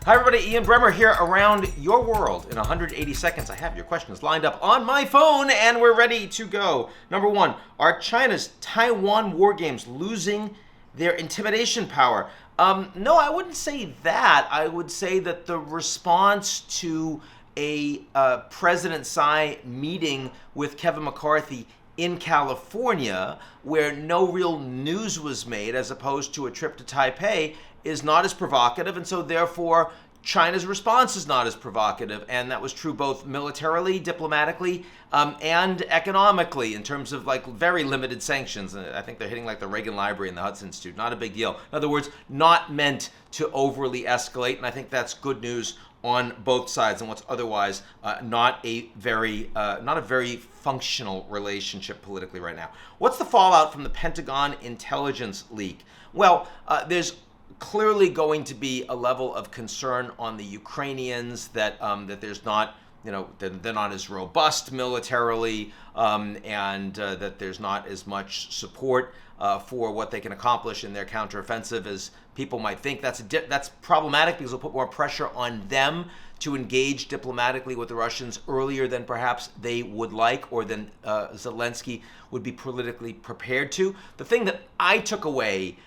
Hi everybody, Ian Bremmer here around your world in 180 seconds. I have your questions lined up on my phone and we're ready to go. Number one, are China's Taiwan war games losing their intimidation power? No, I wouldn't say that. I would say that the response to a President Tsai meeting with Kevin McCarthy in California, where no real news was made as opposed to a trip to Taipei, is not as provocative, and so therefore China's response is not as provocative, and that was true both militarily, diplomatically, and economically in terms of like very limited sanctions. I think they're hitting like the Reagan Library and the Hudson Institute. Not a big deal. In other words, not meant to overly escalate, and I think that's good news on both sides and what's otherwise not a very functional relationship politically right now. What's the fallout from the Pentagon intelligence leak? Well, there's clearly going to be a level of concern on the Ukrainians that there's not, they're not as robust militarily, and that there's not as much support for what they can accomplish in their counteroffensive as people might think. That's problematic because it'll put more pressure on them to engage diplomatically with the Russians earlier than perhaps they would like, or than Zelensky would be politically prepared to. The thing that I took away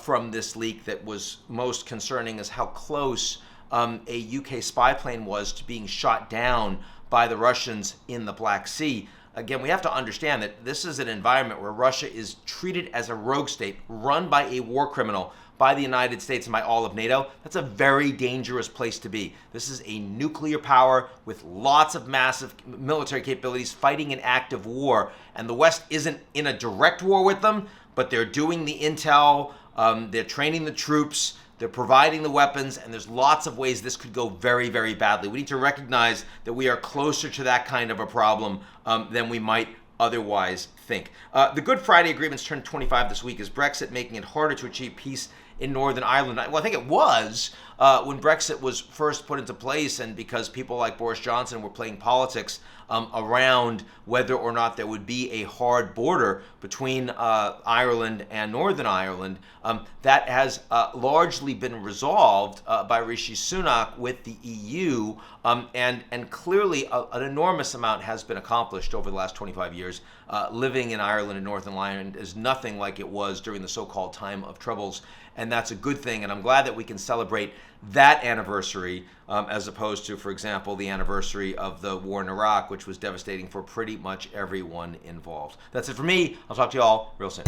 from this leak that was most concerning is how close a UK spy plane was to being shot down by the Russians in the Black Sea. Again, we have to understand that this is an environment where Russia is treated as a rogue state, run by a war criminal, by the United States and by all of NATO. That's a very dangerous place to be. This is a nuclear power with lots of massive military capabilities fighting an active war, and the West isn't in a direct war with them, but they're doing the intel, they're training the troops, they're providing the weapons, and there's lots of ways this could go very, very badly. We need to recognize that we are closer to that kind of a problem than we might otherwise think. The Good Friday agreements turned 25 this week. Is Brexit making it harder to achieve peace in Northern Ireland? Well, I think it was when Brexit was first put into place, and because people like Boris Johnson were playing politics around whether or not there would be a hard border between Ireland and Northern Ireland. That has largely been resolved by Rishi Sunak with the EU, and clearly an enormous amount has been accomplished over the last 25 years. Living in Ireland and Northern Ireland is nothing like it was during the so-called time of troubles, and that's a good thing, and I'm glad that we can celebrate that anniversary as opposed to, for example, the anniversary of the war in Iraq, which was devastating for pretty much everyone involved. That's it for me. I'll talk to you all real soon.